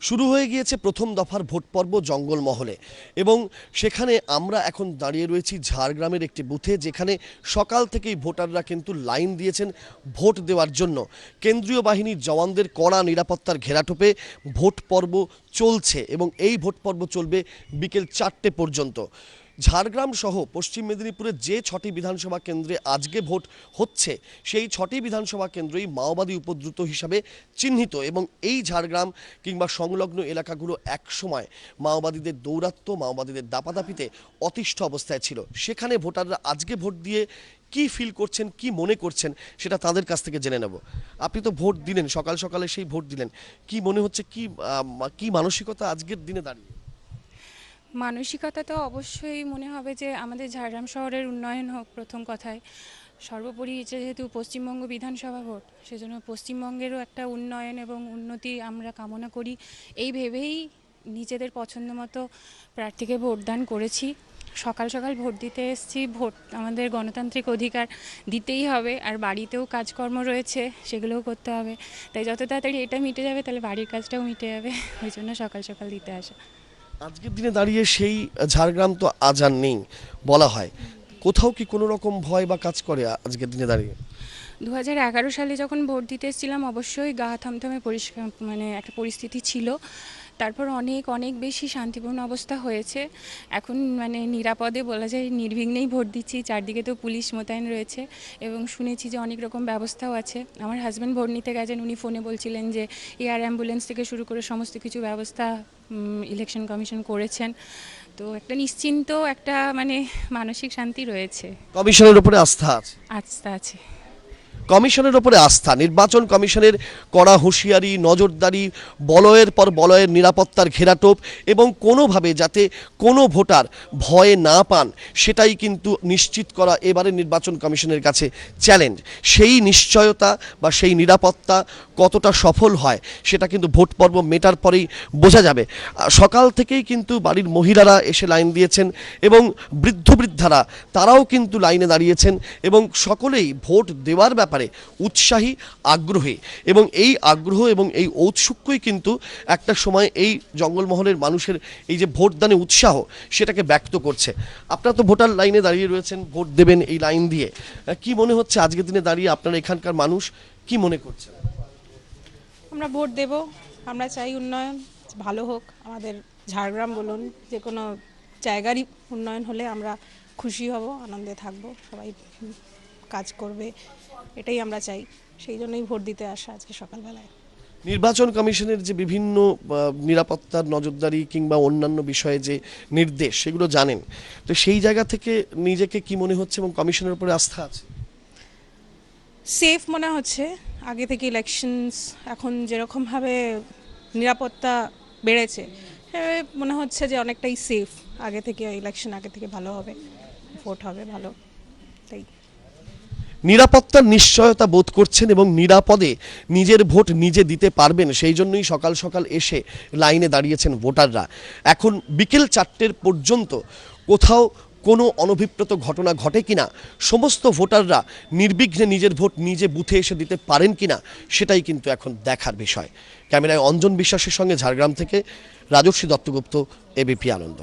শুরু হয়ে গিয়েছে প্রথম দফার ভোট পর্ব জঙ্গলমহলে এবং সেখানে আমরা এখন দাঁড়িয়ে রয়েছি ঝাড়গ্রামের একটি বুথে, যেখানে সকাল থেকেই ভোটাররা কিন্তু লাইন দিয়েছেন ভোট দেওয়ার জন্য। কেন্দ্রীয় বাহিনীর জওয়ানদের কড়া নিরাপত্তার ঘেরাটোপে ভোট পর্ব চলছে এবং এই ভোট পর্ব চলবে বিকেল 4টে পর্যন্ত। ঝাড়গ্রাম সহ পশ্চিম মেদিনীপুরের যে 6টি বিধানসভা কেন্দ্রে আজকে ভোট হচ্ছে, সেই 6টি বিধানসভা কেন্দ্রই মাওবাদী উপদ্রুত হিসাবে চিহ্নিত এবং এই ঝাড়গ্রাম কিংবা সংলগ্ন এলাকাগুলো একসময় মাওবাদীদের দৌরাত্ম্য, মাওবাদীদের দাপাদাপিতে অতিষ্ঠ অবস্থায় ছিল। সেখানে ভোটাররা আজকে ভোট দিয়ে কি ফিল করছেন, কি মনে করছেন, সেটা তাদের কাছ থেকে জেনে নেব। আপনি তো ভোট দিলেন, সকাল সকালে সেই ভোট দিলেন, কি মনে হচ্ছে, কি মানসিকতা আজকের দিনে দাঁড়িয়ে? মানসিকতা তো অবশ্যই মনে হবে যে আমাদের ঝাড়গ্রাম শহরের উন্নয়ন হোক প্রথম কথায়। সর্বোপরি যেহেতু পশ্চিমবঙ্গ বিধানসভা ভোট, সেজন্য পশ্চিমবঙ্গেরও একটা উন্নয়ন এবং উন্নতি আমরা কামনা করি। এই ভেবেই নিজেদের পছন্দ মতো প্রার্থীকে ভোটদান করেছি। সকাল সকাল ভোট দিতে এসেছি। ভোট আমাদের গণতান্ত্রিক অধিকার, দিতেই হবে। আর বাড়িতেও কাজকর্ম রয়েছে, সেগুলোও করতে হবে। তাই যত তাড়াতাড়ি এটা মিটে যাবে, তাহলে বাড়ির কাজটাও মিটে যাবে। ওই জন্য সকাল সকাল দিতে আসা। আজকের দিনে দাঁড়িয়ে সেই ঝাড়গ্রাম তো আজ আর নেই বলা হয়, কোথাও কি কোনো রকম ভয় বা কাজ করে আজকের দিনে দাঁড়িয়ে? 2011 সালে যখন ভোট দিতে এসেছিলাম, অবশ্যই গা থমথমে পরিষ্কার একটা পরিস্থিতি ছিল। তারপর অনেক অনেক বেশি শান্তিপূর্ণ অবস্থা হয়েছে। এখন নিরাপদে বলা যায় নির্বিঘ্নেই ভোট দিচ্ছি। চারদিকে তো পুলিশ মোতায়েন রয়েছে এবং শুনেছি যে অনেক রকম ব্যবস্থাও আছে। আমার হাজব্যান্ড ভোট নিতে গেছেন, উনি ফোনে বলছিলেন যে এয়ার অ্যাম্বুলেন্স থেকে শুরু করে সমস্ত কিছু ব্যবস্থা ইলেকশন কমিশন করেছেন। তো একটা নিশ্চিন্ত একটা মানসিক শান্তি রয়েছে। কমিশনের উপরে আস্থা আছে? আস্থা আছে। কমিশনের ওপরে আস্থা, নির্বাচন কমিশনের কড়া হুঁশিয়ারি, নজরদারি, বলয়ের পর বলয়ের নিরাপত্তার ঘেরাটোপ এবং কোনোভাবে যাতে কোনো ভোটার ভয়ে না পান, সেটাই কিন্তু নিশ্চিত করা এবারে নির্বাচন কমিশনের কাছে চ্যালেঞ্জ। সেই নিশ্চয়তা বা সেই নিরাপত্তা কতটা সফল হয়, সেটা কিন্তু ভোট পর্ব মেটার পরেই বোঝা যাবে। সকাল থেকেই কিন্তু বাড়ির মহিলারা এসে লাইন দিয়েছেন এবং বৃদ্ধ বৃদ্ধারা তারাও কিন্তু লাইনে দাঁড়িয়েছেন এবং সকলেই ভোট দেওয়ার ব্যাপারে উৎসাহী, আগ্রহী এবং এই আগ্রহ এবং এই ঔৎসুক্যই কিন্তু একটা সময় এই জঙ্গলমহলের মানুষের এই যে ভোটদানে উৎসাহ, সেটাকে ব্যক্ত করছে। আপনারা তো ভোটার লাইনে দাঁড়িয়ে রয়েছেন, ভোট দেবেন এই লাইন দিয়ে। কি মনে হচ্ছে আজকের দিনে দাঁড়িয়ে, আপনারা এখানকার মানুষ কি মনে করছেন? আমরা ভোট দেব। আমরা চাই উন্নয়ন ভালো হোক। আমাদের ঝাড়গ্রাম বলুন, যে কোনো জায়গারই উন্নয়ন হলে আমরা খুশি হব, আনন্দে থাকব, সবাই কাজ করবে, এটাই আমরা চাই। সেই জন্যই ভোট দিতে আসা আজকে সকালবেলায়। নির্বাচন কমিশনের যে বিভিন্ন নিরাপত্তার নজরদারি কিংবা অন্যান্য বিষয়ে যে নির্দেশ, সেগুলো জানেন, তো সেই জায়গা থেকে নিজেকে কি মনে হচ্ছে এবং কমিশনের উপরে আস্থা আছে? সেফ মনে হচ্ছে। আগে থেকে ইলেকশনস এখন যেরকমভাবে নিরাপত্তা বেড়েছে, সেভাবে মনে হচ্ছে যে অনেকটাই সেফ। আগে থেকে ইলেকশন আগে থেকে ভালো হবে, ভোট হবে ভালো, তাই। নিরাপত্তার নিশ্চয়তা বোধ করছেন এবং নিরাপদে নিজের ভোট নিজে দিতে পারবেন, সেই জন্যই সকাল সকাল এসে লাইনে দাঁড়িয়েছেন ভোটাররা। এখন বিকেল 4টের পর্যন্ত কোথাও কোনো অনভিপ্রেত ঘটনা ঘটে কিনা, সমস্ত ভোটাররা নির্বিঘ্নে নিজের ভোট নিজে বুথে এসে দিতে পারেন কিনা, সেটাই কিন্তু এখন দেখার বিষয়। ক্যামেরায় অঞ্জন বিশ্বাসের সঙ্গে ঝাড়গ্রাম থেকে রাজর্ষি দত্তগুপ্ত, এবিপি আনন্দ।